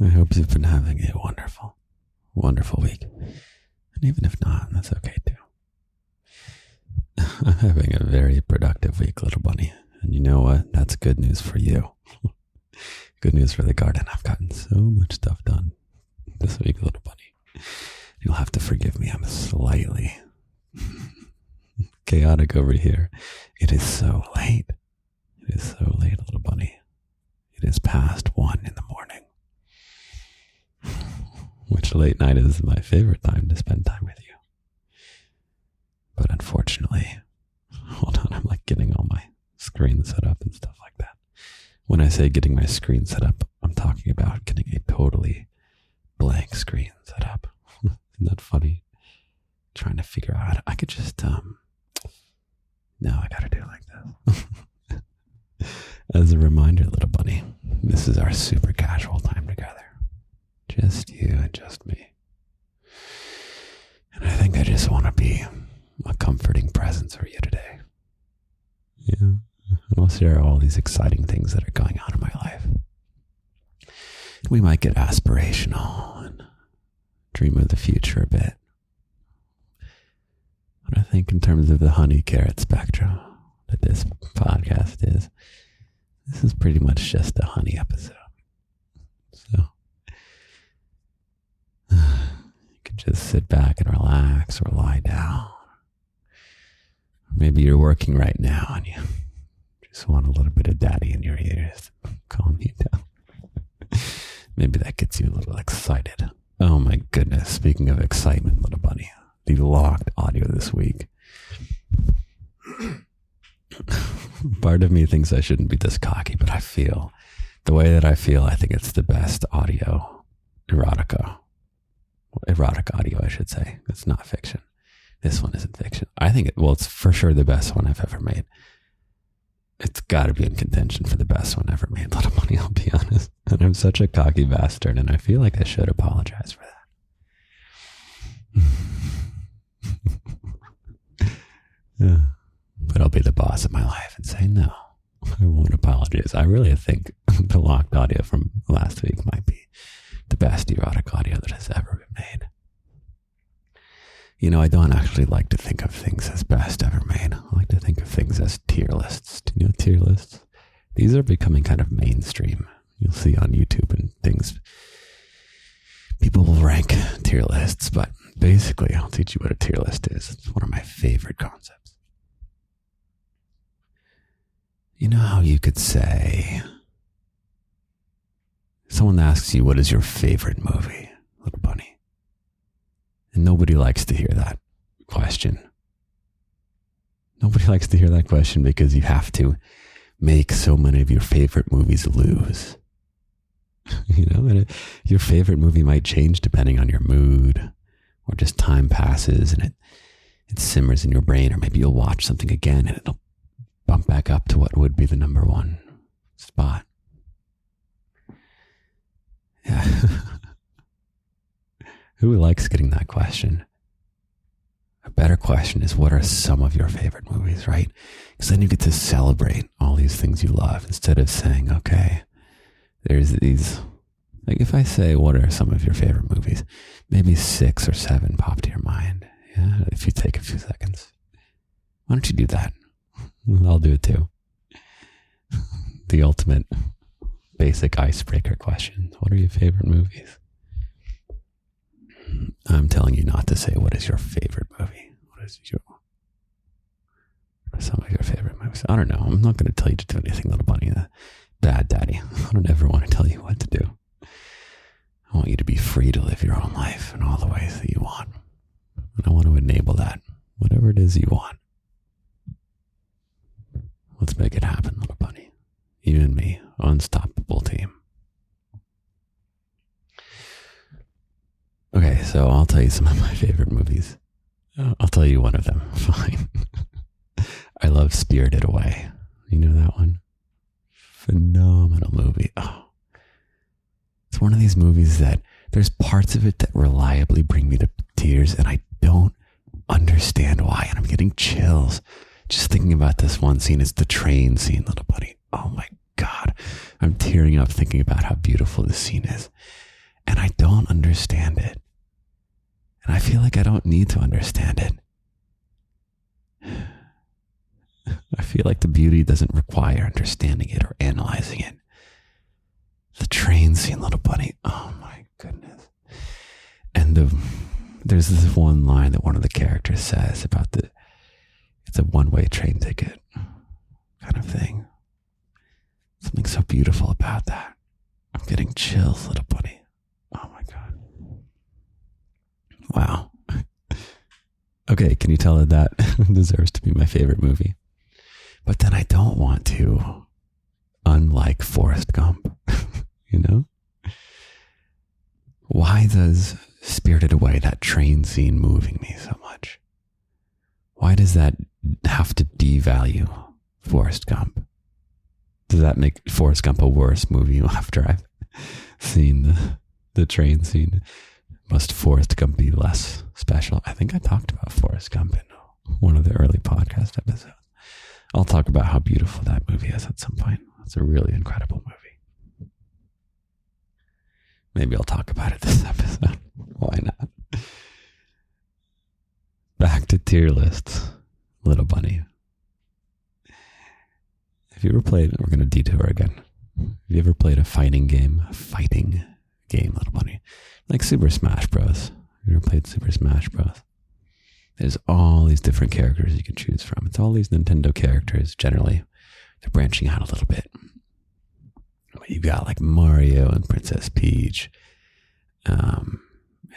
I hope you've been having a wonderful, wonderful week. And even if not, that's okay too. I'm having a very productive week, little bunny. And you know what? That's good news for you. Good news for the garden. I've gotten so much stuff done this week, little bunny. You'll have to forgive me. I'm slightly chaotic over here. It is so late. It is so late, little bunny. It is past 1 in the morning. Which late night is my favorite time to spend time with you. But unfortunately, hold on, I'm like getting all my screen set up and stuff like that. When I say getting my screen set up, I'm talking about getting a totally blank screen set up. Isn't that funny? Trying to figure out, I could just, no, I gotta do it like this. As a reminder, little bunny, this is our super casual time together. Just you and just me. And I think I just want to be a comforting presence for you today. Yeah. And we'll share all these exciting things that are going on in my life. We might get aspirational and dream of the future a bit. But I think in terms of the honey carrot spectrum that this podcast is, this is pretty much just a honey episode. So you can just sit back and relax or lie down. Maybe you're working right now and you just want a little bit of daddy in your ears to calm you down. Maybe that gets you a little excited. Oh my goodness, speaking of excitement, little bunny, the locked audio this week. Part of me thinks I shouldn't be this cocky, but I feel, the way that I feel, I think it's the best audio, erotic audio, I should say. It's not fiction. This one isn't fiction. I think it's for sure the best one I've ever made. It's got to be in contention for the best one ever made, little bunny, I'll be honest. And I'm such a cocky bastard, and I feel like I should apologize for that. Yeah. But I'll be the boss of my life and say, no, I won't apologize. I really think the locked audio from last week might be the best erotic audio that has ever been made. You know, I don't actually like to think of things as best ever made. I like to think of things as tier lists. Do you know tier lists? These are becoming kind of mainstream. You'll see on YouTube and things. People will rank tier lists, but basically, I'll teach you what a tier list is. It's one of my favorite concepts. You know how you could say, someone asks you, what is your favorite movie, little bunny? And nobody likes to hear that question. Nobody likes to hear that question because you have to make so many of your favorite movies lose. You know, and your favorite movie might change depending on your mood, or just time passes and it simmers in your brain, or maybe you'll watch something again and it'll bump back up to what would be the number one spot. Yeah. Who likes getting that question? A better question is, what are some of your favorite movies, right? Because then you get to celebrate all these things you love instead of saying, okay, there's these, like if I say, what are some of your favorite movies? Maybe 6 or 7 pop to your mind. Yeah, if you take a few seconds. Why don't you do that? I'll do it too. The ultimate basic icebreaker question. What are your favorite movies? I'm telling you not to say, what is your favorite movie? What are some of your favorite movies? I don't know. I'm not going to tell you to do anything, little bunny. Bad daddy. I don't ever want to tell you what to do. I want you to be free to live your own life in all the ways that you want. And I want to enable that. Whatever it is you want. Let's make it happen, little bunny. You and me, unstoppable team. Okay, so I'll tell you some of my favorite movies. I'll tell you one of them. Fine. I love Spirited Away. You know that one? Phenomenal movie. Oh. It's one of these movies that there's parts of it that reliably bring me to tears, and I don't understand why. And I'm getting chills just thinking about this one scene. It's the train scene, little buddy. Oh my God. I'm tearing up thinking about how beautiful this scene is. And I don't understand it. And I feel like I don't need to understand it. I feel like the beauty doesn't require understanding it or analyzing it. The train scene, Little Bunny. Oh my goodness. And there's this one line that one of the characters says about it's a one-way train ticket kind of thing. Something so beautiful about that. I'm getting chills, Little Bunny. Oh my God. Wow. Okay, can you tell that deserves to be my favorite movie? But then I don't want to, unlike Forrest Gump, you know? Why does Spirited Away, that train scene, moving me so much? Why does that have to devalue Forrest Gump? Does that make Forrest Gump a worse movie after I've seen the train scene? Must Forrest Gump be less special? I think I talked about Forrest Gump in one of the early podcast episodes. I'll talk about how beautiful that movie is at some point. It's a really incredible movie. Maybe I'll talk about it this episode. Why not? Back to tier lists, Little Bunny. Have you ever played, we're going to detour again. Have you ever played a fighting game, Little Bunny? Like Super Smash Bros. Have you ever played Super Smash Bros? There's all these different characters you can choose from. It's all these Nintendo characters, generally. They're branching out a little bit. You've got like Mario and Princess Peach, and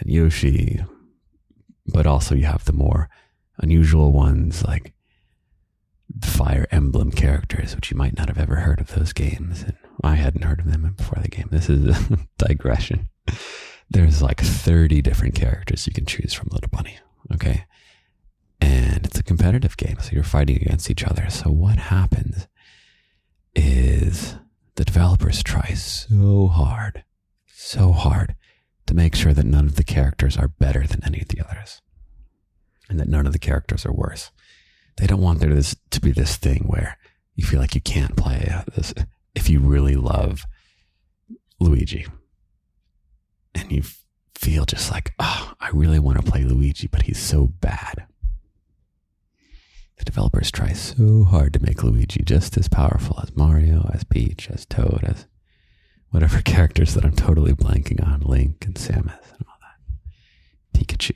Yoshi. But also you have the more unusual ones like the Fire Emblem characters, which you might not have ever heard of those games. And I hadn't heard of them before the game. This is a digression. There's like 30 different characters you can choose from, Little Bunny. Okay. And it's a competitive game, so you're fighting against each other. So what happens is the developers try so hard to make sure that none of the characters are better than any of the others. And that none of the characters are worse. They don't want there to be this thing where you feel like you can't play this if you really love Luigi. And you feel just like, oh, I really want to play Luigi, but he's so bad. The developers try so hard to make Luigi just as powerful as Mario, as Peach, as Toad, as whatever characters that I'm totally blanking on, Link and Samus and all that. Pikachu.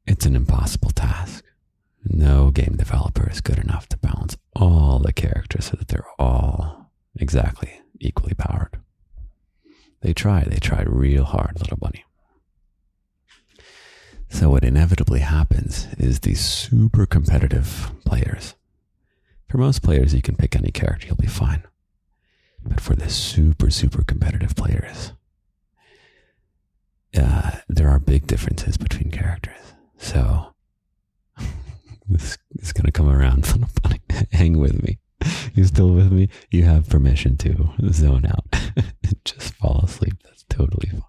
It's an impossible task. No game developer is good enough to balance all the characters so that they're all exactly equally powered. They try real hard, Little Bunny. So what inevitably happens is these super competitive players. For most players, you can pick any character, you'll be fine. But for the super, super competitive players, there are big differences between characters. So this is going to come around, Little Bunny. Hang with me. You still with me? You have permission to zone out and just fall asleep. That's totally fine.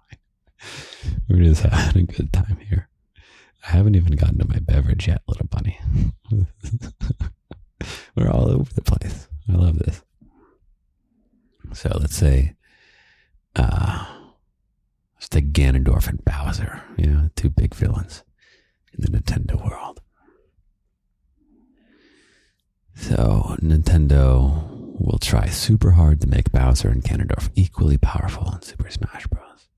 We're just having a good time here. I haven't even gotten to my beverage yet, Little Bunny. We're all over the place. I love this. So let's say, let's take Ganondorf and Bowser, the two big villains in the Nintendo world. So Nintendo will try super hard to make Bowser and Ganondorf equally powerful in Super Smash Bros.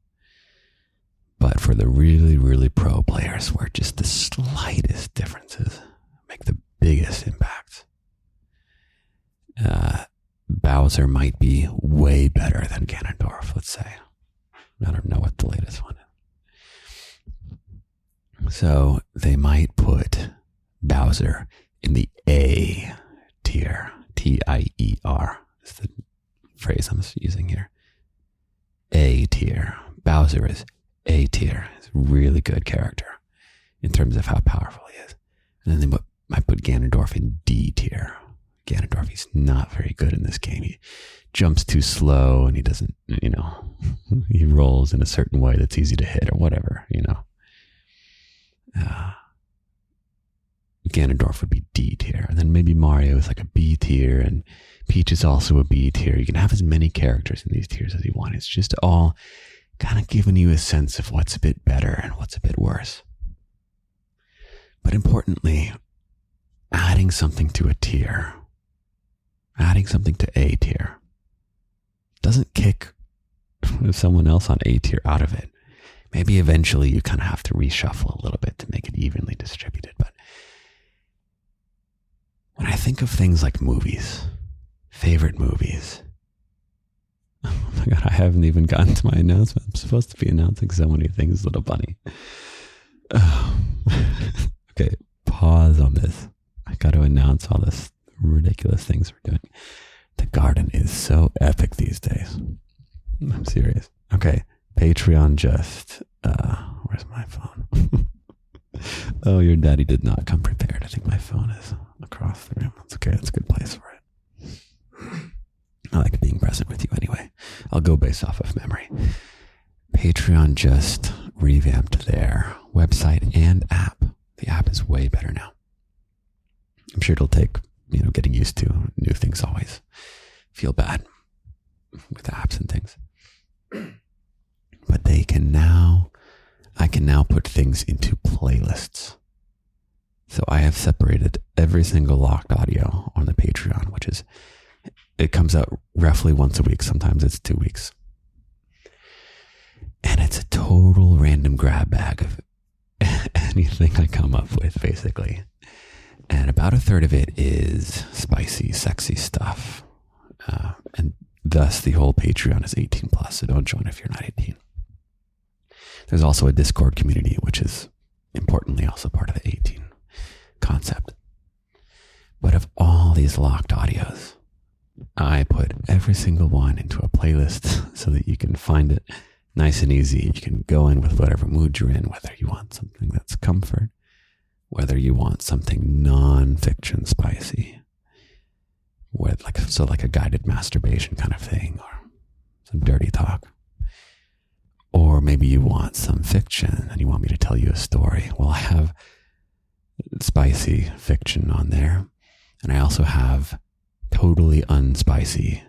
But for the really, really pro players, where just the slightest differences make the biggest impacts, Bowser might be way better than Ganondorf, let's say. I don't know what the latest one is. So they might put Bowser in the A tier. Tier is the phrase I'm using here. A tier. Bowser is A tier. He's a really good character in terms of how powerful he is. And then they might put Ganondorf in D tier. Ganondorf, he's not very good in this game. He jumps too slow and he doesn't, he rolls in a certain way that's easy to hit or whatever, Ganondorf would be D tier. And then maybe Mario is like a B tier, and Peach is also a B tier. You can have as many characters in these tiers as you want. It's just all kind of giving you a sense of what's a bit better and what's a bit worse. But importantly, adding something to a tier, adding something to A tier, doesn't kick someone else on A tier out of it. Maybe eventually you kind of have to reshuffle a little bit to make it evenly distributed. But when I think of things like movies, favorite movies, oh my God, I haven't even gotten to my announcement. I'm supposed to be announcing so many things, little bunny. Okay, pause on this. I got to announce all this ridiculous things we're doing. The garden is so epic these days. I'm serious. Okay, Patreon just, where's my phone? Oh, your daddy did not come prepared. I think my phone is across the room. That's okay. That's a good place for it. I like being present with you anyway. I'll go based off of memory. Patreon just revamped their website and app. The app is way better now. I'm sure it'll take, getting used to. New things always feel bad with apps and things. But I can now put things into playlists. So I have separated every single locked audio on the Patreon, it comes out roughly once a week. Sometimes it's 2 weeks. And it's a total random grab bag of anything I come up with, basically. And about a third of it is spicy, sexy stuff. And thus the whole Patreon is 18 plus. So don't join if you're not 18. There's also a Discord community, which is importantly also part of the 18 concept. But of all these locked audios, I put every single one into a playlist so that you can find it nice and easy. You can go in with whatever mood you're in, whether you want something that's comfort, whether you want something non-fiction spicy, like a guided masturbation kind of thing, or some dirty talk. Or maybe you want some fiction and you want me to tell you a story. Well, I have spicy fiction on there. And I also have totally unspicy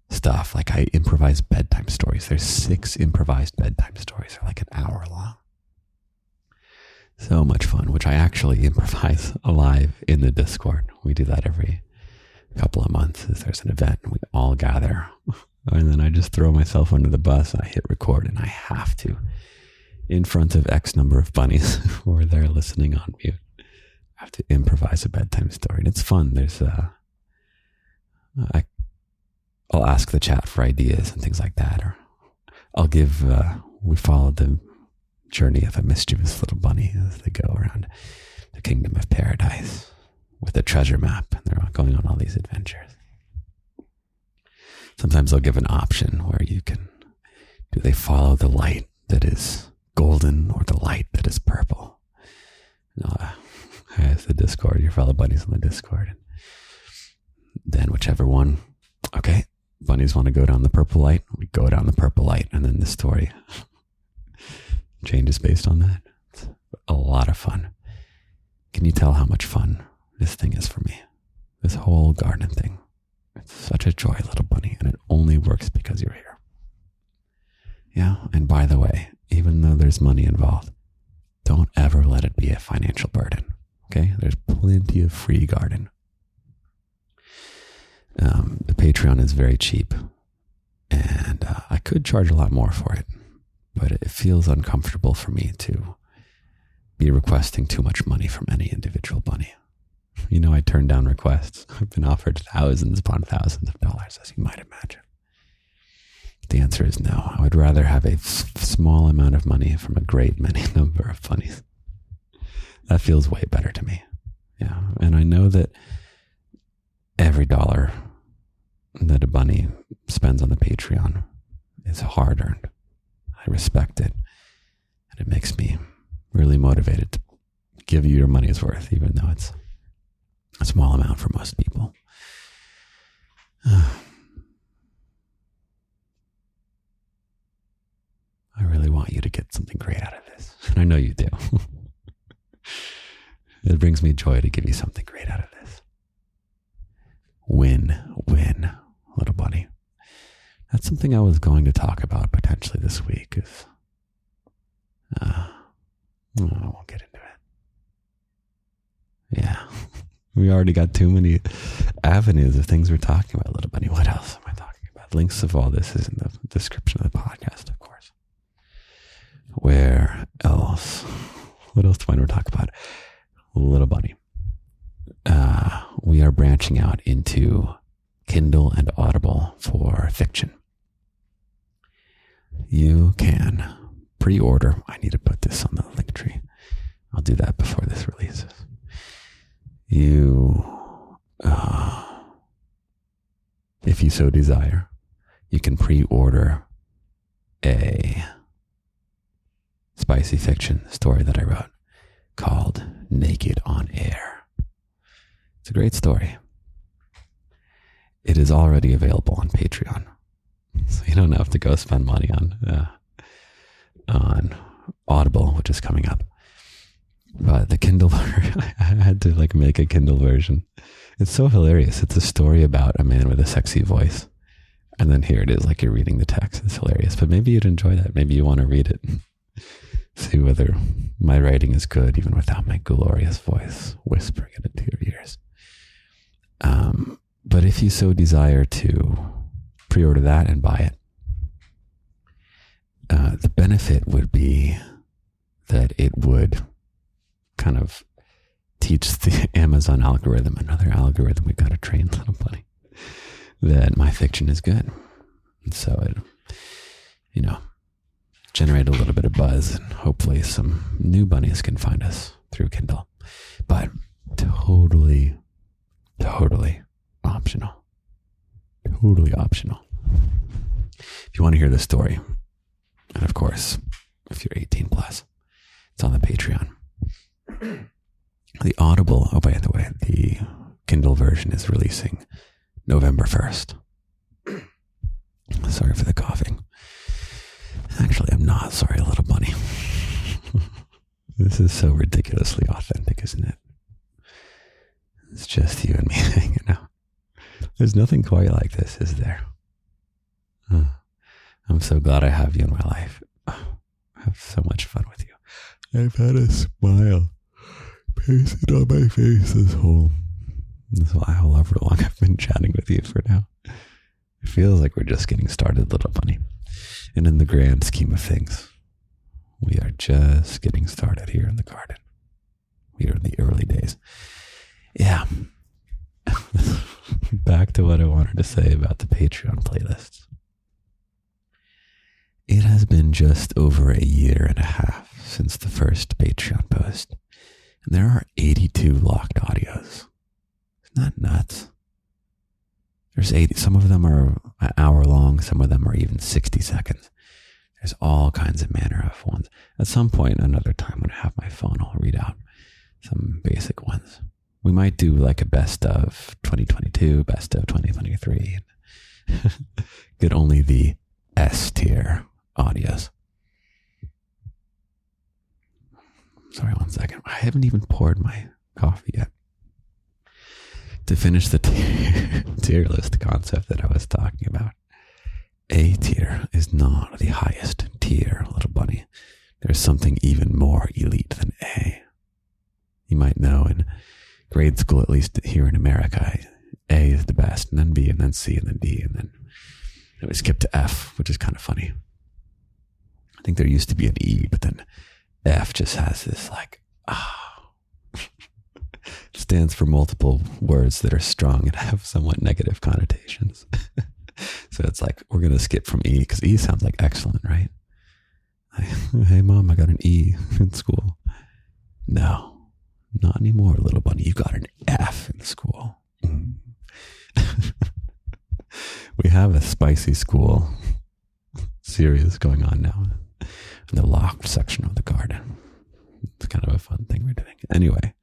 stuff. Like I improvise bedtime stories. There's 6 improvised bedtime stories. They're like an hour long. So much fun, which I actually improvise live in the Discord. We do that every couple of months. There's an event and we all gather. And then I just throw myself under the bus and I hit record, and I have to, in front of X number of bunnies who are there listening on mute, I have to improvise a bedtime story. And it's fun. I'll ask the chat for ideas and things like that. Or I'll give, we follow the journey of a mischievous little bunny as they go around the kingdom of paradise with a treasure map. And they're going on all these adventures. Sometimes I'll give an option where do they follow the light that is golden or the light that is purple? As the Discord, your fellow bunnies on the Discord. Then whichever one, okay, bunnies want to go down the purple light, we go down the purple light, and then the story changes based on that. It's a lot of fun. Can you tell how much fun this thing is for me? This whole garden thing. It's such a joy, little bunny, and it only works because you're here. Yeah, and by the way, even though there's money involved, don't ever let it be a financial burden, okay? There's plenty of free garden. The Patreon is very cheap, and I could charge a lot more for it, but it feels uncomfortable for me to be requesting too much money from any individual bunny. I turn down requests. I've been offered thousands upon thousands of dollars, as you might imagine. The answer is no. I would rather have a small amount of money from a great many number of bunnies. That feels way better to me. Yeah. And I know that every dollar that a bunny spends on the Patreon is hard earned. I respect it. And it makes me really motivated to give you your money's worth, even though it's a small amount for most people. I really want you to get something great out of this. And I know you do. It brings me joy to give you something great out of this. Win, little bunny. That's something I was going to talk about potentially this week. I won't get into it. Yeah. We already got too many avenues of things we're talking about, little bunny. What else am I talking about? Links of all this is in the description of the podcast, of course. Where else? What else do I want to talk about? Little bunny. We are branching out into Kindle and Audible for fiction. You can pre-order. I need to put this on the link tree. I'll do that before this releases. If you so desire, you can pre-order a spicy fiction story that I wrote called Naked on Air. It's a great story. It is already available on Patreon, so you don't have to go spend money on Audible, which is coming up. But the Kindle, I had to make a Kindle version. It's so hilarious. It's a story about a man with a sexy voice. And then here it is, you're reading the text. It's hilarious. But maybe you'd enjoy that. Maybe you want to read it. See whether my writing is good, even without my glorious voice whispering it into your ears. But if you so desire to pre-order that and buy it, the benefit would be that it would kind of teach the Amazon algorithm, another algorithm we got to train, little bunny, that my fiction is good. And so it, generate a little bit of buzz, and hopefully some new bunnies can find us through Kindle. But totally optional. Totally optional. If you want to hear the story, and of course, if you're 18 plus, it's on the Patreon. The Audible, by the way, the Kindle version is releasing November 1st. Sorry for the coughing. Actually, I'm not sorry, little bunny. This is so ridiculously authentic, isn't it? It's just you and me hanging out. There's nothing quite like this, is there? I'm so glad I have you in my life. I have so much fun with you. I've had a smile pasted on my face however long I've been chatting with you for now. It feels like we're just getting started, little bunny. And in the grand scheme of things, we are just getting started here in the garden. We are in the early days. Yeah. Back to what I wanted to say about the Patreon playlists. It has been just over a year and a half since the first Patreon post, and there are 82 locked audios. Isn't that nuts? There's 80. Some of them are an hour long. Some of them are even 60 seconds. There's all kinds of manner of ones. At some point, another time when I have my phone, I'll read out some basic ones. We might do a best of 2022, best of 2023. Get only the S tier audios. Sorry, 1 second. I haven't even poured my coffee yet. To finish the tier list concept that I was talking about, A tier is not the highest tier, little bunny. There's something even more elite than A. You might know in grade school, at least here in America, A is the best, and then B, and then C, and then D, and then we skip to F, which is kind of funny. I think there used to be an E, but then F just has this stands for multiple words that are strong and have somewhat negative connotations. So it's we're going to skip from E, because E sounds like excellent, right? Hey mom, I got an E in school. No, not anymore, little bunny. You got an F in school. We have a spicy school series going on now in the locked section of the garden. It's kind of a fun thing we're doing. Anyway,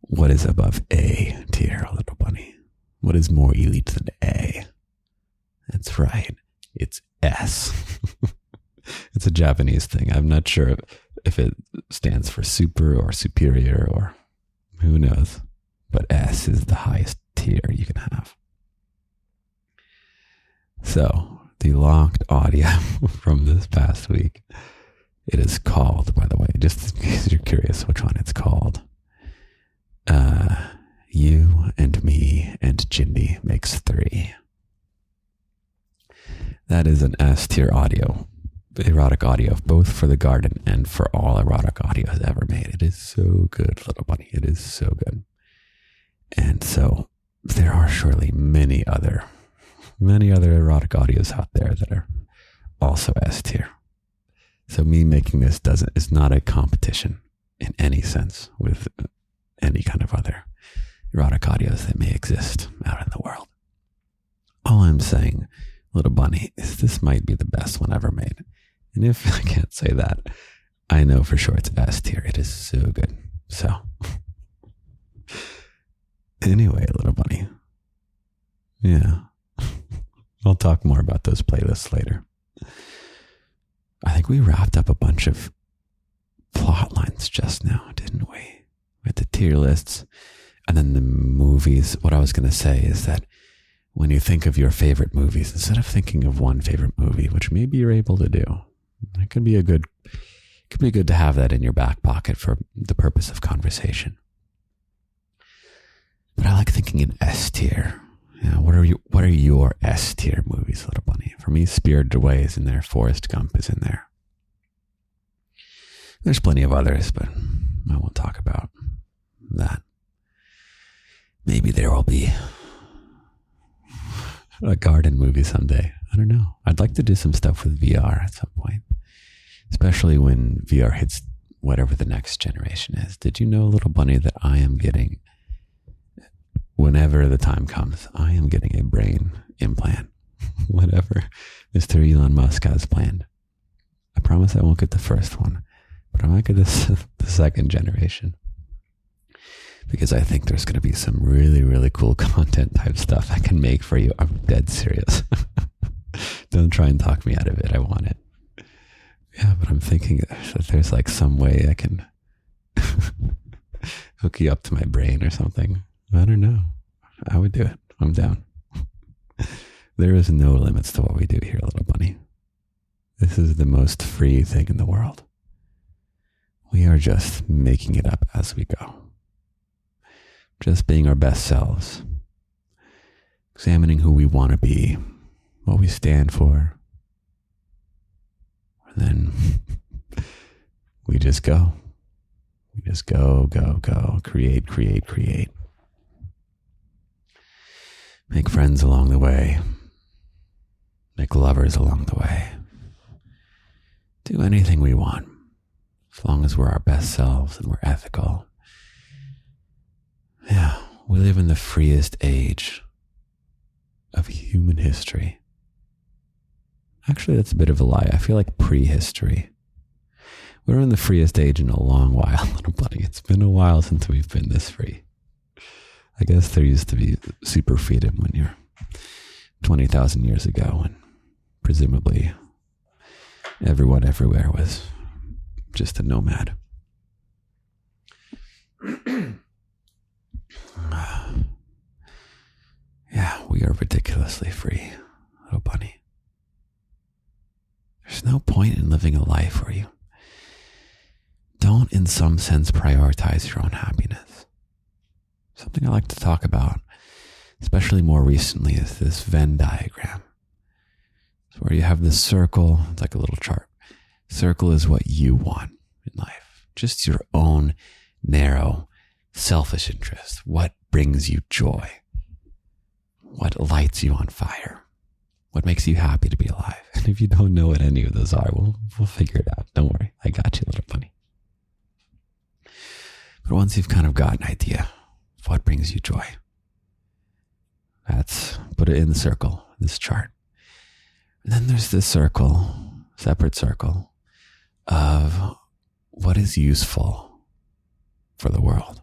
what is above A tier, little bunny? What is more elite than A? That's right. It's S. It's a Japanese thing. I'm not sure if it stands for super or superior or Who knows? But S is the highest tier you can have. So, the locked audio from this past week, it is called, by the way, just in case you're curious which one it's called, You and Me and Jindy Makes Three. That is an S tier audio, erotic audio, both for the garden and for all erotic audios ever made. It is so good, little bunny. It is so good. And so there are surely many other erotic audios out there that are also S tier. So me making this is not a competition in any sense with any kind of other erotic audios that may exist out in the world. All I'm saying, little bunny, is this might be the best one ever made. And if I can't say that, I know for sure it's S tier. It is so good. So anyway, little bunny. Yeah. I'll talk more about those playlists later. I think we wrapped up a bunch of plot lines just now, didn't we? With the tier lists and then the movies. What I was going to say is that when you think of your favorite movies, instead of thinking of one favorite movie, which maybe you're able to do, it could be good to have that in your back pocket for the purpose of conversation. But I like thinking in S tier. What are your S tier movies, little bunny? For me, Spirited Away is in there. Forrest Gump is in there. There's plenty of others, but I won't talk about that. Maybe there will be a garden movie someday. I don't know. I'd like to do some stuff with VR at some point, especially when VR hits whatever the next generation is. Did you know, little bunny, that I am getting, whenever the time comes, I am getting a brain implant, whatever Mr. Elon Musk has planned. I promise I won't get the first one, but I might get the second generation, because I think there's going to be some really, really cool content type stuff I can make for you. I'm dead serious. Don't try and talk me out of it. I want it. Yeah, but I'm thinking that there's like some way I can hook you up to my brain or something. I don't know. I would do it. I'm down. There is no limits to what we do here, little bunny. This is the most free thing in the world. We are just making it up as we go. Just being our best selves. Examining who we want to be, what we stand for. And then we just go. We just go. Create. Make friends along the way. Make lovers along the way. Do anything we want, as long as we're our best selves and we're ethical. Yeah, we live in the freest age of human history. Actually, that's a bit of a lie. I feel like prehistory. We're in the freest age in a long while, little buddy. It's been a while since we've been this free. I guess there used to be super freedom when you're 20,000 years ago, and presumably everyone everywhere was just a nomad. Yeah, we are ridiculously free, little bunny. There's no point in living a life where you don't, in some sense, prioritize your own happiness. Something I like to talk about, especially more recently, is this Venn diagram. It's where you have this circle. It's like a little chart. Circle is what you want in life. Just your own narrow, selfish interest. What brings you joy? What lights you on fire? What makes you happy to be alive? And if you don't know what any of those are, we'll figure it out. Don't worry. I got you, little bunny. But once you've kind of got an idea of what brings you joy, put it in the circle, this chart. And then there's this circle, separate circle, of what is useful for the world.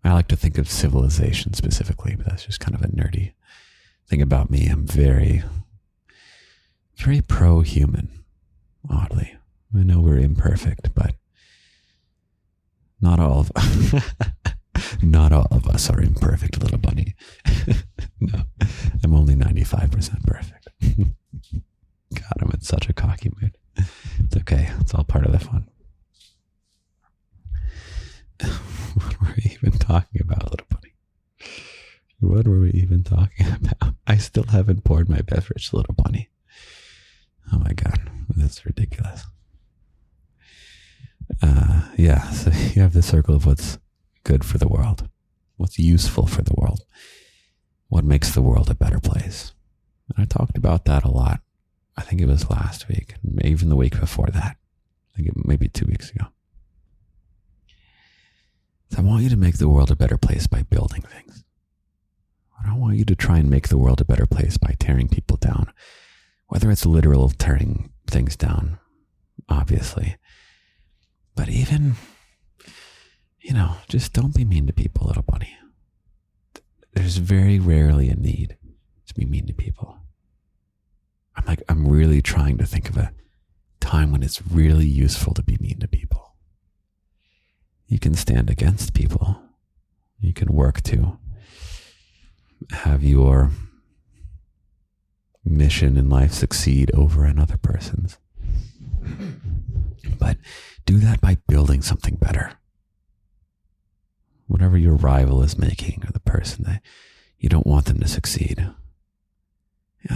I like to think of civilization specifically, but that's just kind of a nerdy thing about me. I'm very, very pro-human, oddly. I know we're imperfect, but Not all of not all of us are imperfect, little bunny. No, I'm only 95% perfect. God, I'm in such a cocky mood. It's okay. It's all part of the fun. What were we even talking about, little bunny? What were we even talking about? I still haven't poured my beverage, little bunny. Oh my God, that's ridiculous. Yeah, so you have the circle of what's good for the world, what's useful for the world, what makes the world a better place. And I talked about that a lot. I think it was last week, even the week before that. I think maybe 2 weeks ago. So I want you to make the world a better place by building things. I don't want you to try and make the world a better place by tearing people down, whether it's literal tearing things down, obviously. But even, just don't be mean to people, little bunny. There's very rarely a need to be mean to people. I'm really trying to think of a time when it's really useful to be mean to people. You can stand against people. You can work to have your mission in life succeed over another person's. But do that by building something better. Whatever your rival is making, or the person that you don't want them to succeed,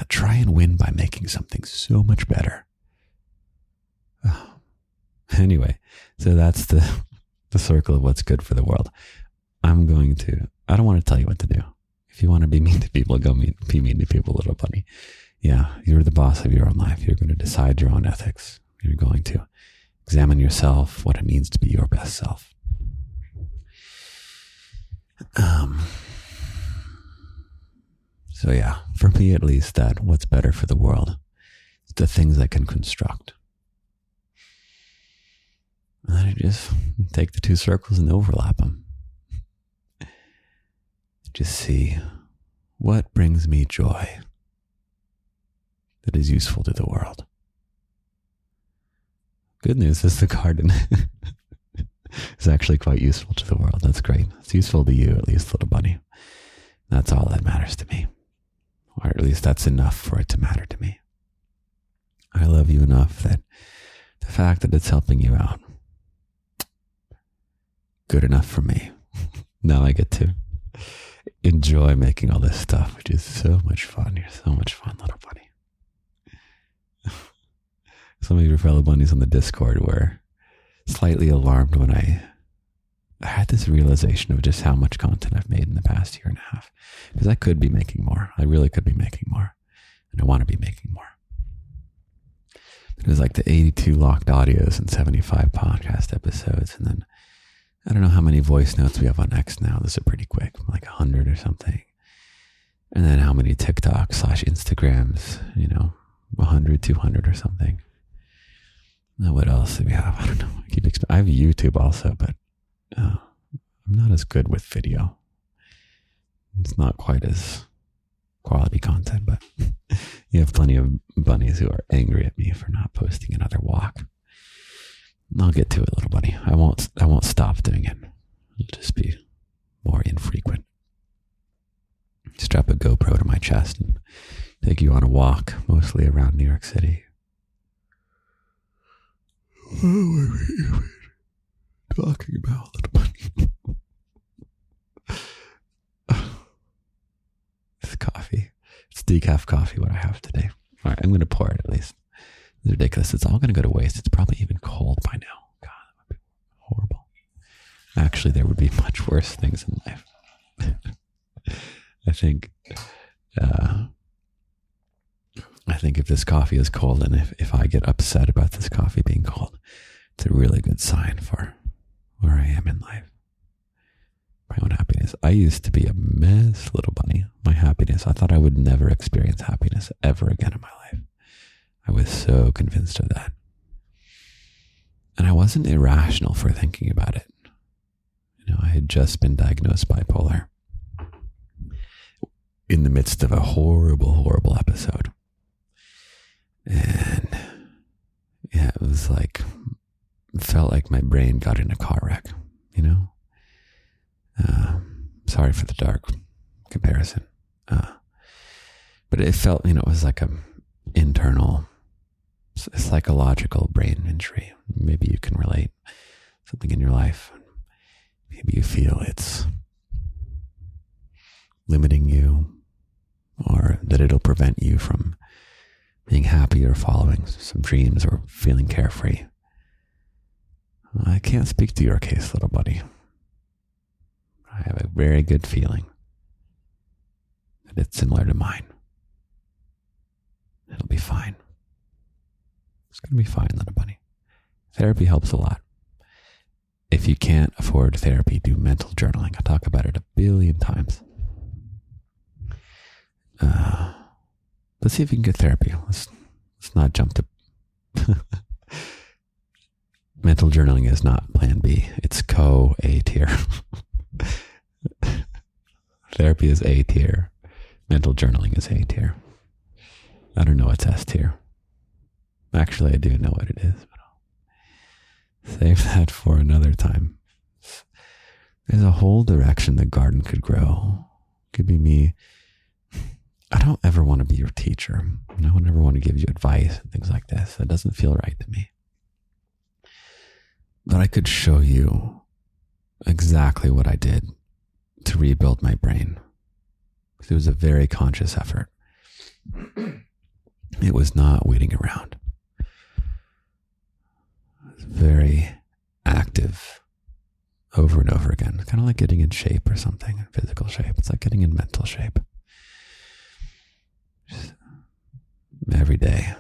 try and win by making something so much better. Oh. Anyway, so that's the circle of what's good for the world. I don't want to tell you what to do. If you want to be mean to people, be mean to people, little bunny. Yeah, you're the boss of your own life. You're going to decide your own ethics. You're going to examine yourself, what it means to be your best self. So yeah, for me at least, that what's better for the world is the things I can construct. And then I just take the two circles and overlap them. Just see what brings me joy that is useful to the world. Good news is the garden is actually quite useful to the world. That's great. It's useful to you, at least, little bunny. That's all that matters to me. Or at least that's enough for it to matter to me. I love you enough that the fact that it's helping you out, good enough for me. Now I get to enjoy making all this stuff, which is so much fun. You're so much fun, little bunny. Some of your fellow bunnies on the Discord were slightly alarmed when I had this realization of just how much content I've made in the past year and a half. Because I could be making more. I really could be making more. And I want to be making more. It was like the 82 locked audios and 75 podcast episodes. And then I don't know how many voice notes we have on X now. This is pretty quick, like 100 or something. And then how many TikTok/Instagrams, 100, 200 or something. Now what else do we have? I don't know. I have YouTube also, but I'm not as good with video. It's not quite as quality content, but you have plenty of bunnies who are angry at me for not posting another walk. I'll get to it, little bunny. I won't stop doing it. It'll just be more infrequent. Strap a GoPro to my chest and take you on a walk, mostly around New York City. What were we even talking about, little bunny? It's coffee. It's decaf coffee, what I have today. All right, I'm going to pour it at least. It's ridiculous. It's all going to go to waste. It's probably even cold by now. God, that would be horrible. Actually, there would be much worse things in life. I think if this coffee is cold and if I get upset about this coffee being cold, it's a really good sign for where I am in life. My own happiness. I used to be a mess, little bunny. My happiness. I thought I would never experience happiness ever again in my life. I was so convinced of that. And I wasn't irrational for thinking about it. I had just been diagnosed bipolar in the midst of a horrible, horrible episode. And yeah, it felt like my brain got in a car wreck. Sorry for the dark comparison. But it felt, it was like a internal psychological brain injury. Maybe you can relate something in your life. Maybe you feel it's limiting you, or that it'll prevent you from being happy or following some dreams or feeling carefree. I can't speak to your case, little buddy. I have a very good feeling that it's similar to mine. It'll be fine. It's going to be fine, little buddy. Therapy helps a lot. If you can't afford therapy, do mental journaling. I talk about it a billion times. Let's see if you can get therapy. Let's not jump to... Mental journaling is not plan B. It's A tier. Therapy is A tier. Mental journaling is A tier. I don't know what's S tier. Actually, I do know what it is, but I'll save that for another time. There's a whole direction the garden could grow. Could be me. I don't ever want to be your teacher. I don't ever want to give you advice and things like this. That doesn't feel right to me. But I could show you exactly what I did to rebuild my brain. It was a very conscious effort. It was not waiting around. It was very active over and over again. Kind of like getting in shape or something, in physical shape. It's like getting in mental shape. Just every day.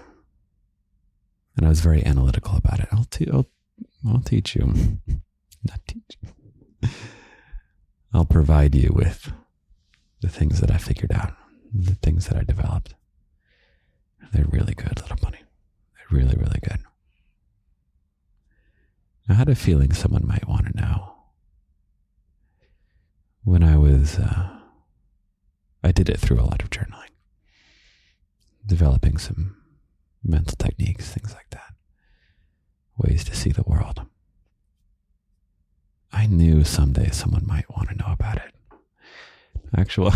And I was very analytical about it. I'll teach you. Not teach you. I'll provide you with the things that I figured out, the things that I developed. They're really good, little bunny. They're really, really good. I had a feeling someone might want to know. When I did it through a lot of journaling, developing some mental techniques, things like that. Ways to see the world. I knew someday someone might want to know about it. Actually,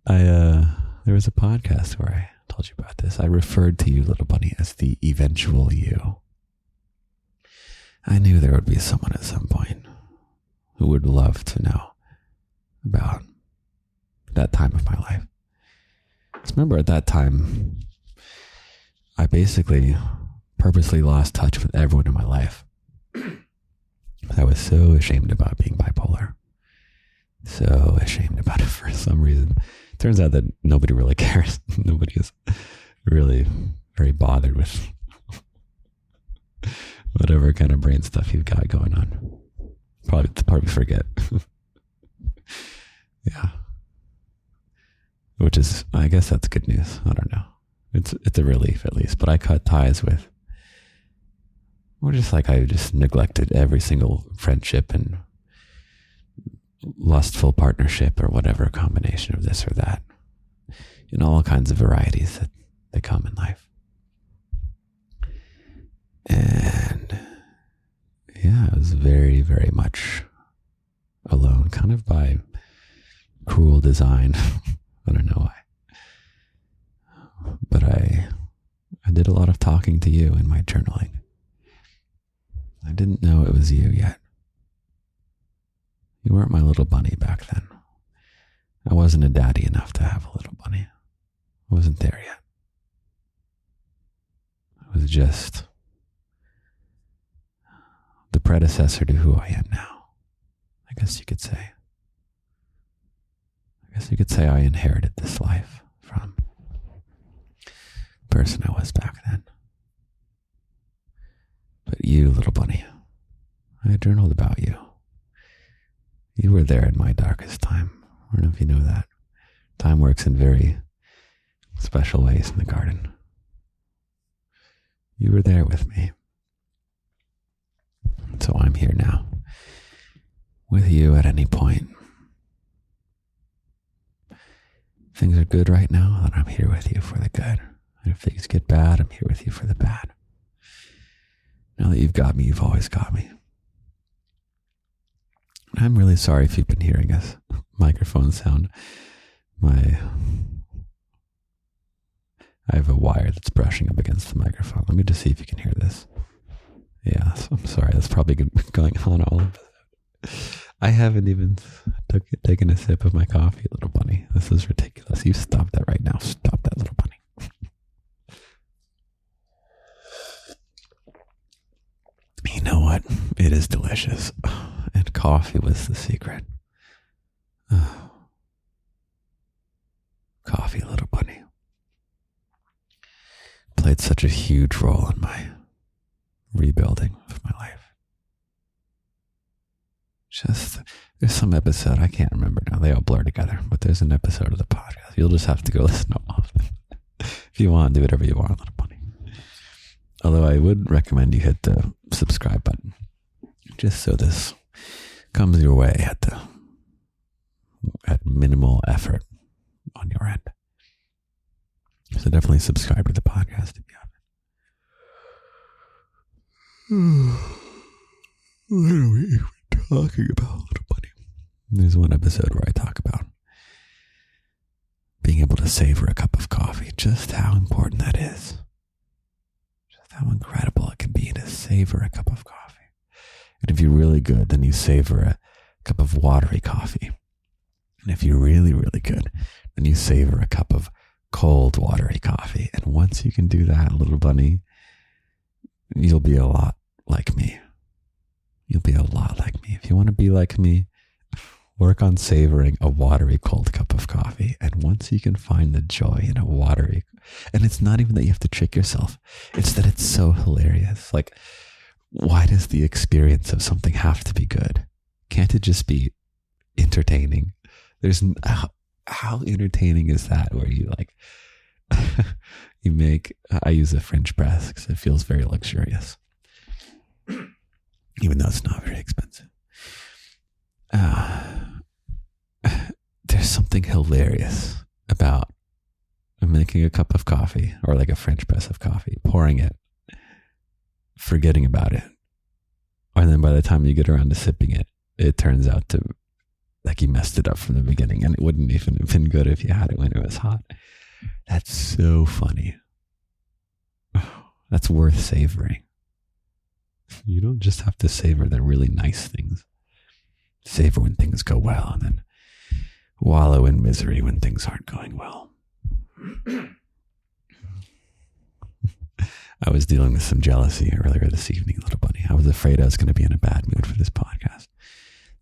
there was a podcast where I told you about this. I referred to you, little bunny, as the eventual you. I knew there would be someone at some point who would love to know about that time of my life. Just remember, at that time, I basically purposely lost touch with everyone in my life. I was so ashamed about being bipolar. So ashamed about it for some reason. Turns out that nobody really cares. Nobody is really very bothered with whatever kind of brain stuff you've got going on. Probably forget. Yeah. Which is, I guess that's good news. I don't know. It's a relief at least. But I cut ties with, or just like I just neglected every single friendship and lustful partnership or whatever combination of this or that. In all kinds of varieties that come in life. And yeah, I was very, very much alone, kind of by cruel design. I don't know why. But I did a lot of talking to you in my journaling. I didn't know it was you yet. You weren't my little bunny back then. I wasn't a daddy enough to have a little bunny. I wasn't there yet. I was just the predecessor to who I am now. I guess you could say. I inherited this life from the person I was back then. But you, little bunny, I journaled about you. You were there in my darkest time. I don't know if you know that. Time works in very special ways in the garden. You were there with me. So I'm here now, with you at any point. If things are good right now, then I'm here with you for the good. And if things get bad, I'm here with you for the bad. Now that you've got me, you've always got me. I'm really sorry if you've been hearing a microphone sound. I have a wire that's brushing up against the microphone. Let me just see if you can hear this. Yeah, so I'm sorry. That's probably going on all of it. I haven't even taken a sip of my coffee, little bunny. This is ridiculous. You stop that right now. Stop that, little bunny. You know what? It is delicious. And coffee was the secret. Coffee, little bunny. Played such a huge role in my rebuilding of my life. There's some episode, I can't remember now, they all blur together, but there's an episode of the podcast. You'll just have to go listen to all of them. If you want, do whatever you want, little bunny. Although I would recommend you hit the subscribe button, just so this comes your way at minimal effort on your end. So definitely subscribe to the podcast if you haven't. What are we even talking about, little bunny? There's one episode where I talk about being able to savor a cup of coffee, just how important that is. Just how incredible it can be to savor a cup of coffee. And if you're really good, then you savor a cup of watery coffee. And if you're really, really good, then you savor a cup of cold, watery coffee. And once you can do that, little bunny, you'll be a lot like me. You'll be a lot like me. If you want to be like me, work on savoring a watery, cold cup of coffee. And once you can find the joy in a watery, and it's not even that you have to trick yourself. It's that it's so hilarious. Like, why does the experience of something have to be good? Can't it just be entertaining? How entertaining is that, where you like, I use a French press because it feels very luxurious, even though it's not very expensive. There's something hilarious about making a cup of coffee, or like a French press of coffee, pouring it, forgetting about it, and then by the time you get around to sipping it, it turns out to like you messed it up from the beginning, and it wouldn't even have been good if you had it when it was hot. That's so funny. That's worth savoring. You don't just have to savor the really nice things. Savor when things go well, and then wallow in misery when things aren't going well. I was dealing with some jealousy earlier this evening, little bunny. I was afraid I was going to be in a bad mood for this podcast.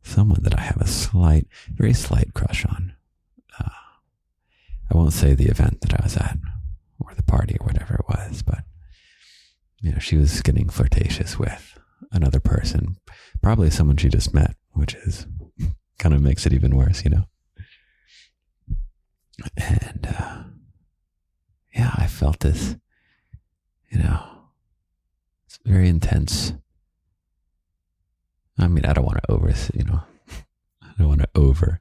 Someone that I have a very slight crush on. I won't say the event that I was at, or the party, or whatever it was, but she was getting flirtatious with another person, probably someone she just met, which is kind of makes it even worse, And I felt this, it's very intense. I mean, I don't want to over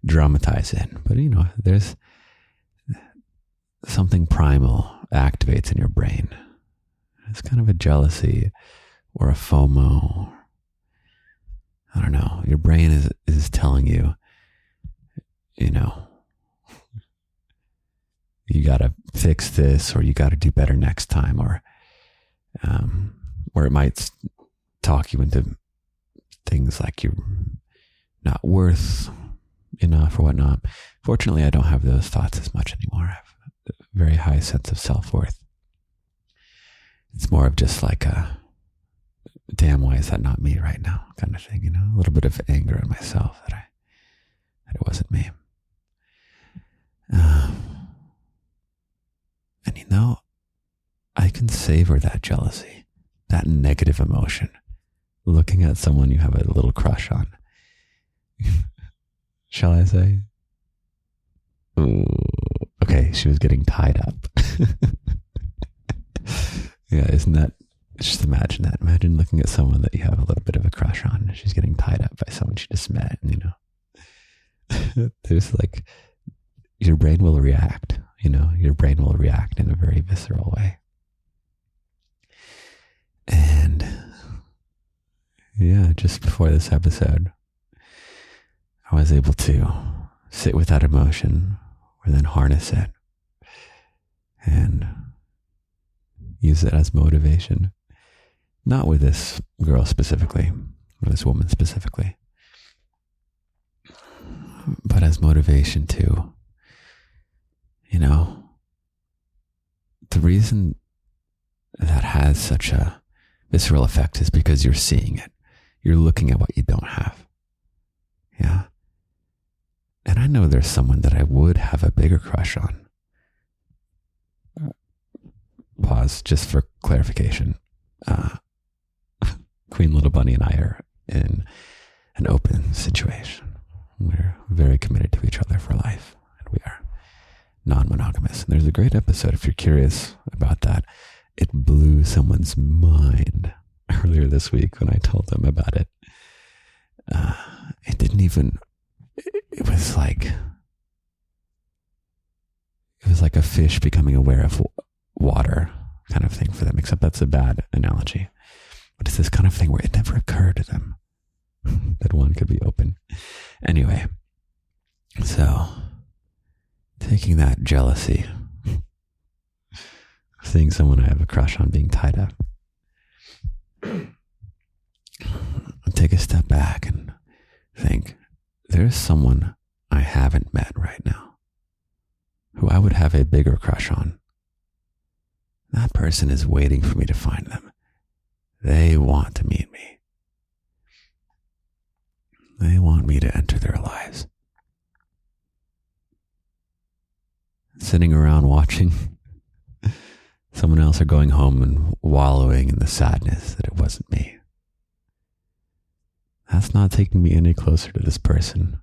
dramatize it, but there's something primal activates in your brain. It's kind of a jealousy or a FOMO. I don't know. Your brain is telling you, you got to fix this, or you got to do better next time, or it might talk you into things like you're not worth enough or whatnot. Fortunately, I don't have those thoughts as much anymore. I have a very high sense of self-worth. It's more of just like a, damn, why is that not me right now kind of thing, a little bit of anger at myself that it wasn't me. And I can savor that jealousy, that negative emotion, looking at someone you have a little crush on. Shall I say? Ooh, okay, she was getting tied up. Yeah, isn't that, just imagine that. Imagine looking at someone that you have a little bit of a crush on, and she's getting tied up by someone she just met, there's like, your brain will react, your brain will react in a very visceral way. And just before this episode, I was able to sit with that emotion or then harness it and use it as motivation. Not with this girl specifically, or this woman specifically, but as motivation to, the reason that has such a visceral effect is because you're seeing it. You're looking at what you don't have. Yeah. And I know there's someone that I would have a bigger crush on. Pause, just for clarification. Queen Little Bunny and I are in an open situation. We're very committed to each other for life, and we are non-monogamous. And there's a great episode, if you're curious about that. It blew someone's mind earlier this week when I told them about it. It was like a fish becoming aware of water kind of thing for them, except that's a bad analogy. But it's this kind of thing where it never occurred to them that one could be open. Anyway, so taking that jealousy, seeing someone I have a crush on being tied up, take a step back and think, there's someone I haven't met right now who I would have a bigger crush on. That person is waiting for me to find them. They want to meet me. They want me to enter their lives. Sitting around watching someone else or going home and wallowing in the sadness that it wasn't me. That's not taking me any closer to this person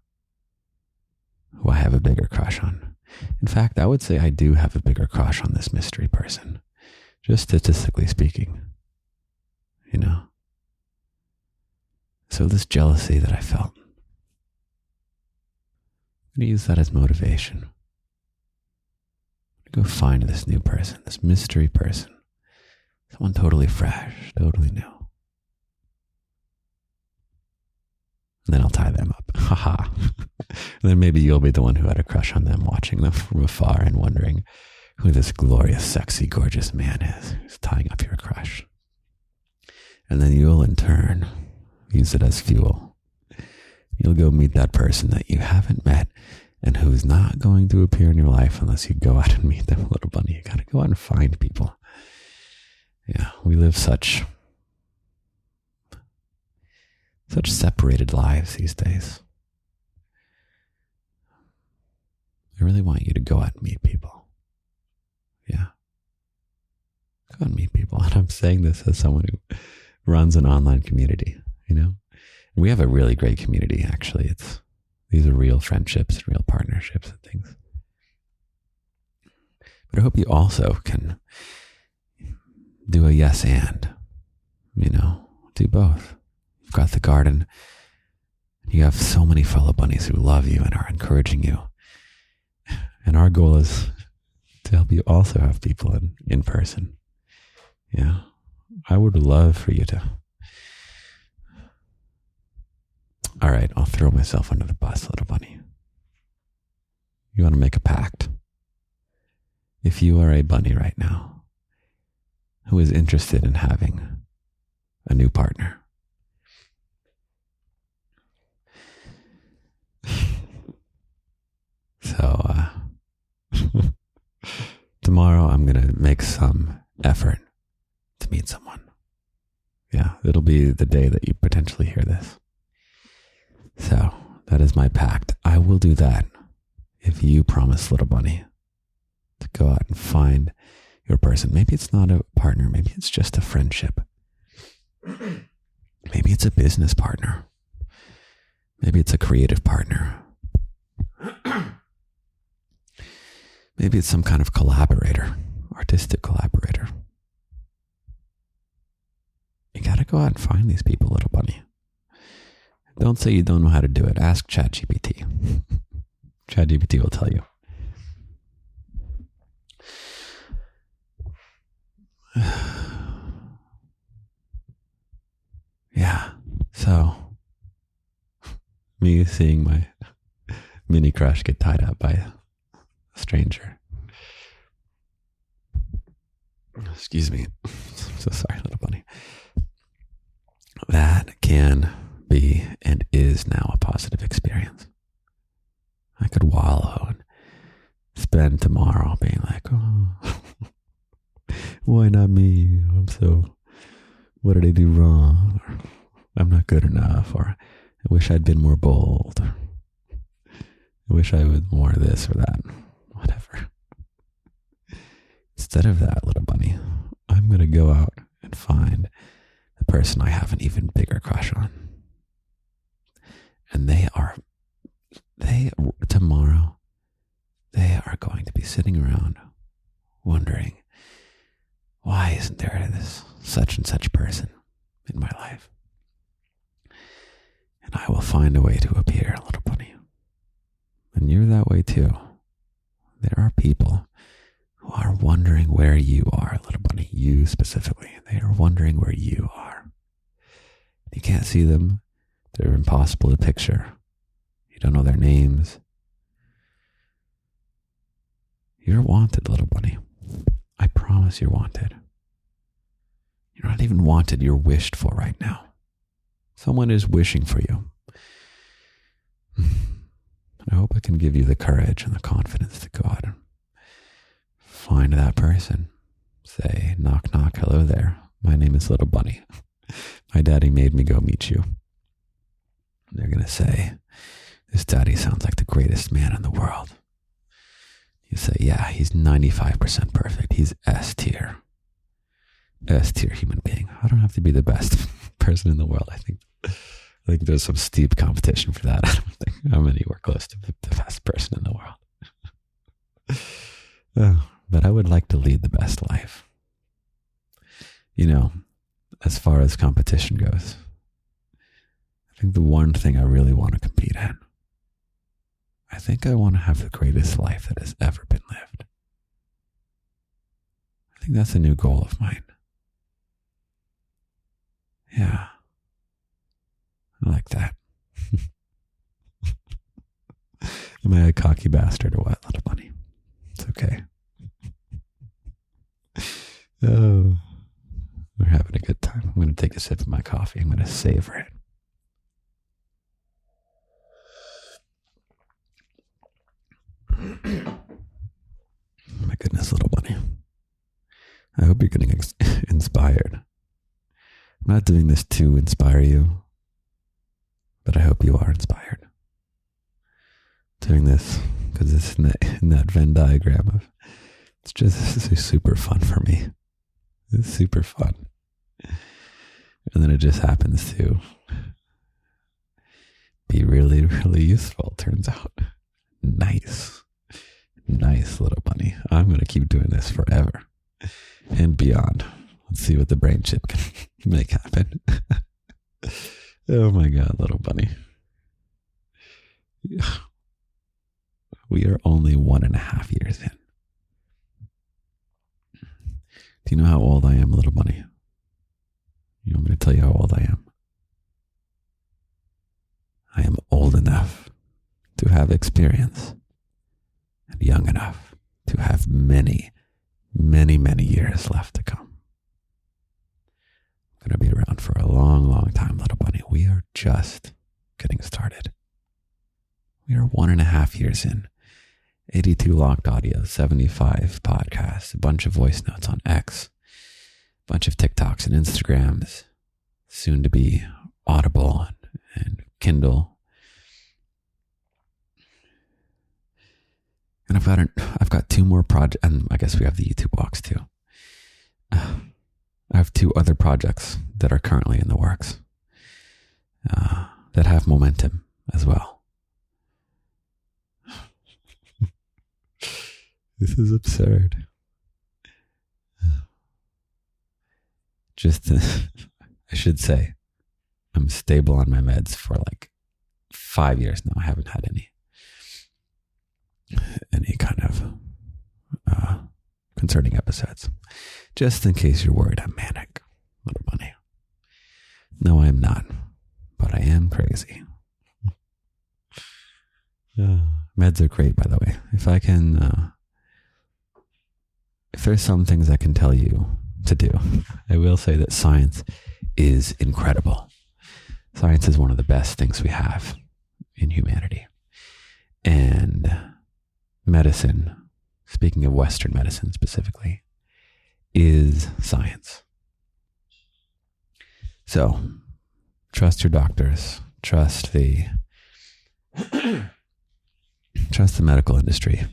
who I have a bigger crush on. In fact, I would say I do have a bigger crush on this mystery person, just statistically speaking. So this jealousy that I felt, I'm going to use that as motivation. Go find this new person, this mystery person, someone totally fresh, totally new. And then I'll tie them up. Haha. And then maybe you'll be the one who had a crush on them, watching them from afar and wondering who this glorious, sexy, gorgeous man is who's tying up your crush. And then you'll in turn use it as fuel. You'll go meet that person that you haven't met and who's not going to appear in your life unless you go out and meet them, Little Bunny. You gotta go out and find people. Yeah, we live such separated lives these days. I really want you to go out and meet people. Yeah. Go out and meet people. And I'm saying this as someone who runs an online community, We have a really great community, actually. These are real friendships and real partnerships and things. But I hope you also can do a yes and, do both. You've got the garden. You have so many fellow bunnies who love you and are encouraging you. And our goal is to help you also have people in person. Yeah. I would love for you to. All right, I'll throw myself under the bus, Little Bunny. You want to make a pact? If you are a bunny right now who is interested in having a new partner, so tomorrow I'm going to make some effort to meet someone. Yeah, it'll be the day that you potentially hear this. So that is my pact. I will do that if you promise, Little Bunny, to go out and find your person. Maybe it's not a partner. Maybe it's just a friendship. Maybe it's a business partner. Maybe it's a creative partner. Maybe it's some kind of collaborator, artistic collaborator. You gotta go out and find these people, Little Bunny. Don't say you don't know how to do it. Ask ChatGPT. ChatGPT will tell you. Yeah. So, me seeing my mini crush get tied up by a stranger. Excuse me. I'm so sorry, little bunny. That can be and is now a positive experience. I could wallow and spend tomorrow being like, oh, why not me? What did I do wrong? Or, I'm not good enough. Or I wish I'd been more bold. Or, I wish I was more this or that. Whatever. Instead of that, little bunny, I'm going to go out and find the person I have an even bigger crush on. And tomorrow, they are going to be sitting around wondering, why isn't there this such and such person in my life? And I will find a way to appear, little bunny. And you're that way too. There are people who are wondering where you are, little bunny. You specifically. They are wondering where you are. You can't see them. They're impossible to picture. You don't know their names. You're wanted, little bunny. I promise you're wanted. You're not even wanted, you're wished for right now. Someone is wishing for you. I hope I can give you the courage and the confidence to go out and find that person. Say, knock, knock, hello there. My name is Little Bunny. My daddy made me go meet you. They're going to say, this daddy sounds like the greatest man in the world. You say, yeah, he's 95% perfect. He's S tier. S tier human being. I don't have to be the best person in the world. I think there's some steep competition for that. I don't think I'm anywhere close to the best person in the world. But I would like to lead the best life. You know, as far as competition goes, I think the one thing I really want to compete in, I think I want to have the greatest life that has ever been lived. I think that's a new goal of mine. Yeah. I like that. Am I a cocky bastard or what, little bunny? It's okay. Oh, we're having a good time. I'm going to take a sip of my coffee. I'm going to savor it. My goodness, little bunny. I hope you're getting inspired. I'm not doing this to inspire you, but I hope you are inspired. Doing this because it's in that Venn diagram of, this is super fun for me. It's super fun. And then it just happens to be really, really useful, turns out. Nice little bunny. I'm going to keep doing this forever and beyond. Let's see what the brain chip can make happen. Oh my God, little bunny. We are only 1.5 years in. Do you know how old I am, little bunny? You want me to tell you how old I am? I am old enough to have experience and young enough to have many, many, many years left to come. I'm going to be around for a long, long time, little bunny. We are just getting started. We are 1.5 years in. 82 locked audio, 75 podcasts, a bunch of voice notes on X, a bunch of TikToks and Instagrams, soon to be Audible and Kindle. And I've got 2 more projects, and I guess we have the YouTube box too. I have 2 other projects that are currently in the works that have momentum as well. This is absurd. I should say, I'm stable on my meds for like 5 years now. I haven't had any kind of concerning episodes. Just in case you're worried I'm manic, little bunny. No, I am not, but I am crazy. Meds are great, by the way. If there's some things I can tell you to do, I will say that science is incredible. Science is one of the best things we have in humanity. And medicine, speaking of Western medicine specifically, is science. So, trust your doctors, trust the medical industry.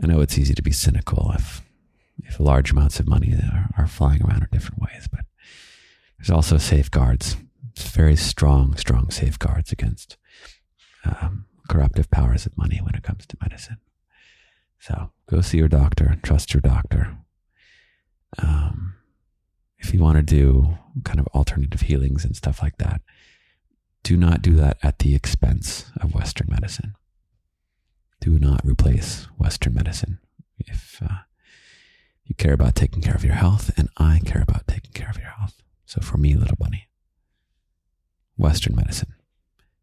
I know it's easy to be cynical if large amounts of money are flying around in different ways, but there's also safeguards, very strong safeguards against corruptive powers of money when it comes to medicine. So go see your doctor, trust your doctor. If you want to do kind of alternative healings and stuff like that, do not do that at the expense of Western medicine. Do not replace Western medicine. If you care about taking care of your health, and I care about taking care of your health. So for me, little bunny, Western medicine,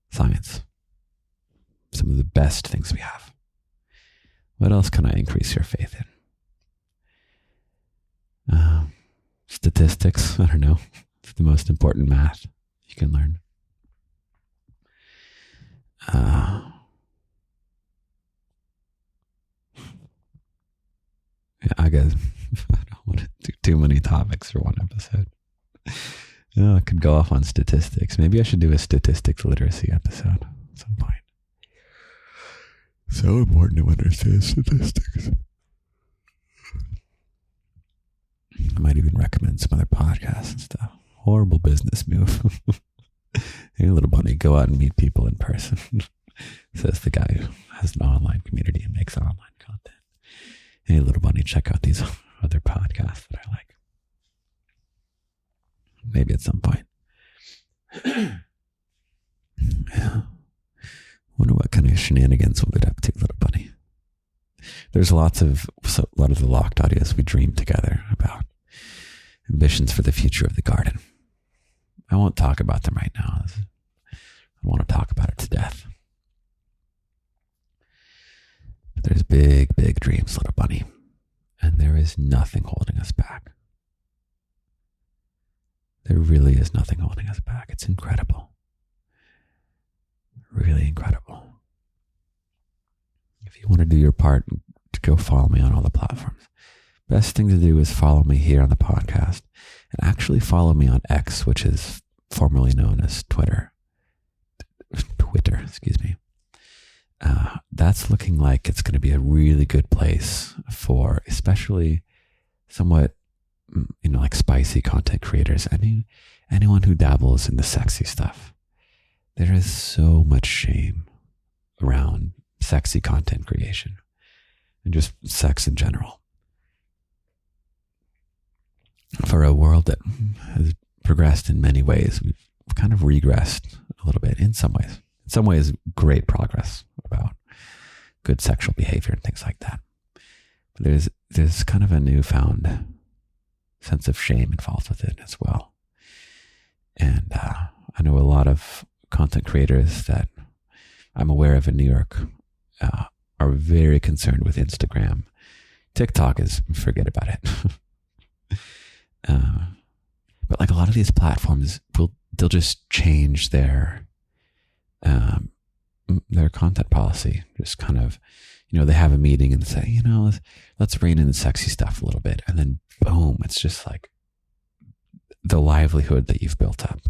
science, some of the best things we have. What else can I increase your faith in? Statistics, I don't know. It's the most important math you can learn. I guess I don't want to do too many topics for one episode. I could go off on statistics. Maybe I should do a statistics literacy episode at some point. So important to understand statistics. I might even recommend some other podcasts and stuff. Horrible business move. Hey, little bunny, go out and meet people in person. Says the guy who has an online community and makes online content. Hey, little bunny, check out these other podcasts that I like. Maybe at some point. Yeah. Wonder what kind of shenanigans we'll get up to, little bunny. There's a lot of the locked audios we dreamed together about ambitions for the future of the garden. I won't talk about them right now. I want to talk about it to death. But there's big, big dreams, little bunny. And there is nothing holding us back. There really is nothing holding us back. It's incredible. Really incredible. If you want to do your part, to go follow me on all the platforms. Best thing to do is follow me here on the podcast, and actually follow me on X, which is formerly known as Twitter, excuse me. That's looking like it's going to be a really good place for especially somewhat, like spicy content creators. I mean, anyone who dabbles in the sexy stuff. There is so much shame around sexy content creation and just sex in general. For a world that has progressed in many ways, we've kind of regressed a little bit in some ways. In some ways, great progress about good sexual behavior and things like that. But there's kind of a newfound sense of shame involved with it as well. And I know a lot of content creators that I'm aware of in New York are very concerned with Instagram. TikTok is, forget about it. But like a lot of these platforms, they'll just change their content policy. Just kind of, they have a meeting and say, let's rein in the sexy stuff a little bit. And then boom, it's just like the livelihood that you've built up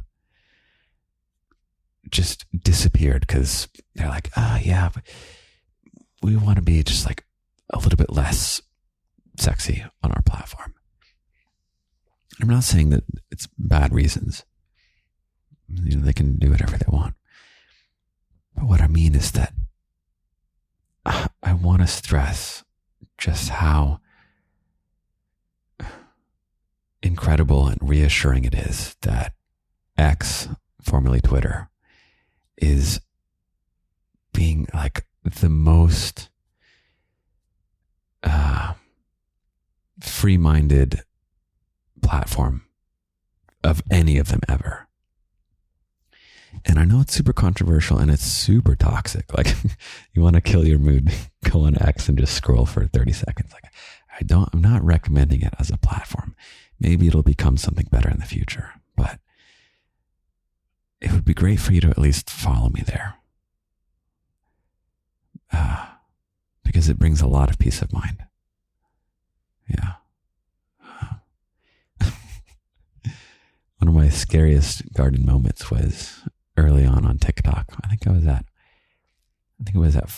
just disappeared because they're like, yeah, but we want to be just like a little bit less sexy on our platform. I'm not saying that it's bad reasons. They can do whatever they want. But what I mean is that I want to stress just how incredible and reassuring it is that X, formerly Twitter, is being like the most free-minded platform of any of them ever. And I know it's super controversial and it's super toxic. Like, you want to kill your mood, go on X and just scroll for 30 seconds. Like, I'm not recommending it as a platform. Maybe it'll become something better in the future, but it would be great for you to at least follow me there. Because it brings a lot of peace of mind. Yeah. One of my scariest garden moments was early on TikTok. I think it was at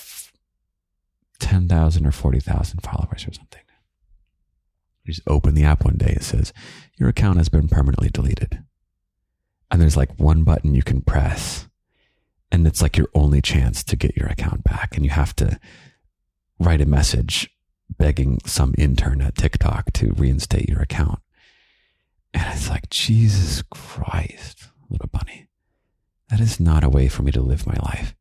10,000 or 40,000 followers or something. You just open the app one day, it says, your account has been permanently deleted. And there's like one button you can press, and it's like your only chance to get your account back. And you have to write a message begging some intern at TikTok to reinstate your account. And it's like, Jesus Christ, little bunny. That is not a way for me to live my life.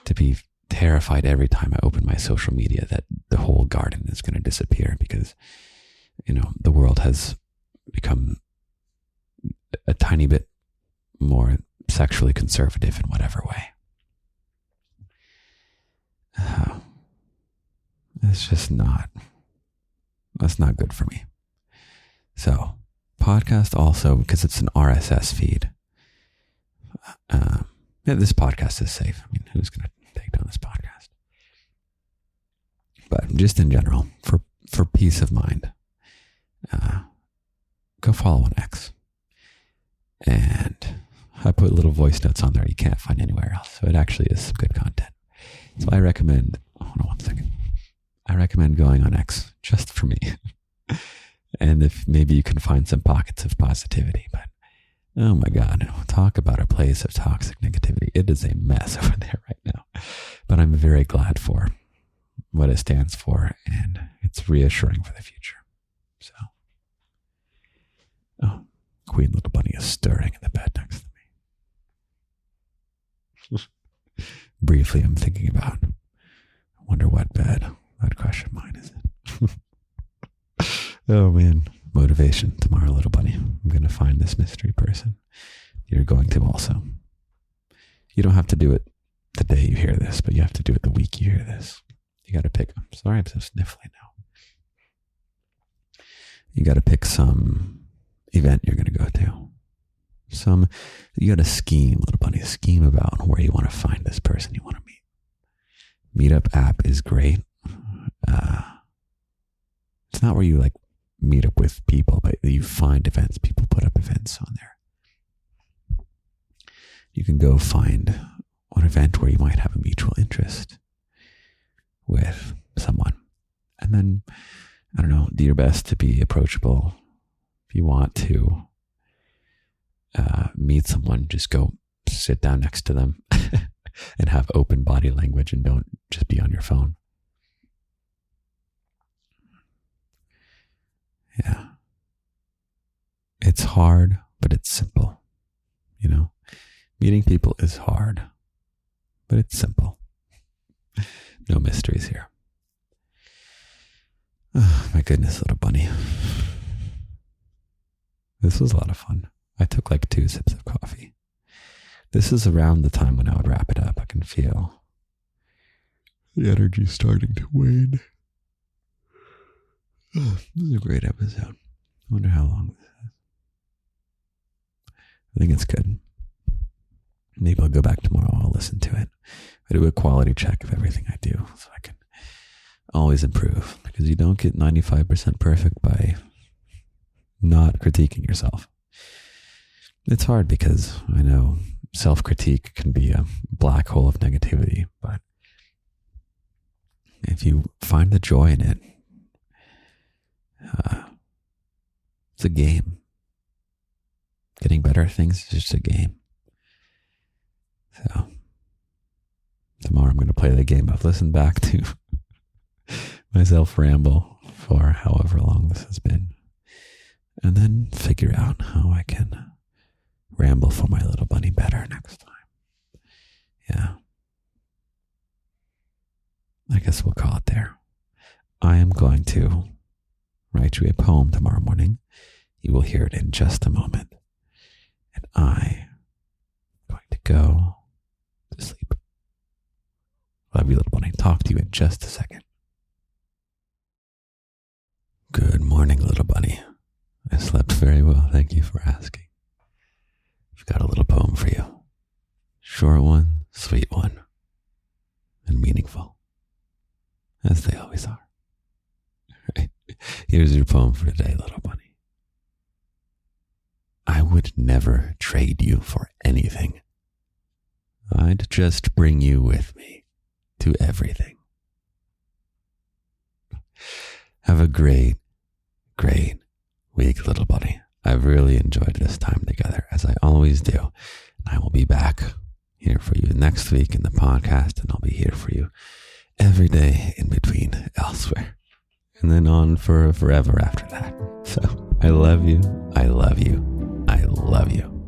To be terrified every time I open my social media that the whole garden is going to disappear because, the world has become a tiny bit more sexually conservative in whatever way. That's not good for me. So, podcast also, because it's an RSS feed. This podcast is safe. I mean, who's going to take down this podcast? But just in general, for peace of mind, go follow on X. And I put little voice notes on there you can't find anywhere else. So it actually is some good content. So I recommend, hold on one second. I recommend going on X just for me. And if maybe you can find some pockets of positivity, but oh my God, talk about a place of toxic negativity. It is a mess over there right now, but I'm very glad for what it stands for, and it's reassuring for the future. So, Queen Little Bunny is stirring in the bed next to me. Briefly, I'm thinking about, I wonder what bed that crush of mine is in. Oh man, motivation tomorrow, little bunny. I'm going to find this mystery person. You're going to also. You don't have to do it the day you hear this, but you have to do it the week you hear this. You got to pick. I'm sorry, I'm so sniffly now. You got to pick some event you're going to go to. You got to scheme, little bunny. Scheme about where you want to find this person you want to meet. Meetup app is great. It's not where you like meet up with people, but you find events. People put up events on there. You can go find an event where you might have a mutual interest with someone. And then, I don't know, do your best to be approachable. If you want to meet someone, just go sit down next to them and have open body language and don't just be on your phone. Yeah. It's hard, but it's simple. Meeting people is hard, but it's simple. No mysteries here. Oh, my goodness, little bunny. This was a lot of fun. I took like 2 sips of coffee. This is around the time when I would wrap it up. I can feel the energy starting to wane. Oh, this is a great episode. I wonder how long this is. I think it's good. Maybe I'll go back tomorrow. I'll listen to it. I do a quality check of everything I do so I can always improve, because you don't get 95% perfect by not critiquing yourself. It's hard because I know self-critique can be a black hole of negativity, but if you find the joy in it, it's a game. Getting better at things is just a game. So tomorrow I'm going to play the game of listen back to myself ramble for however long this has been, and then figure out how I can ramble for my little bunny better next time. Yeah. I guess we'll call it there. I am going to write you a poem tomorrow morning. You will hear it in just a moment. And I'm going to go to sleep. Love you, little bunny. Talk to you in just a second. Good morning, little bunny. I slept very well. Thank you for asking. I've got a little poem for you. Short one, sweet one, and meaningful, as they always are. Right. Here's your poem for today, little bunny. I would never trade you for anything. I'd just bring you with me to everything. Have a great week, little bunny. I've really enjoyed this time together, as I always do. And I will be back here for you next week in the podcast, and I'll be here for you every day in between elsewhere. And then on for forever after that. So I love you. I love you. I love you.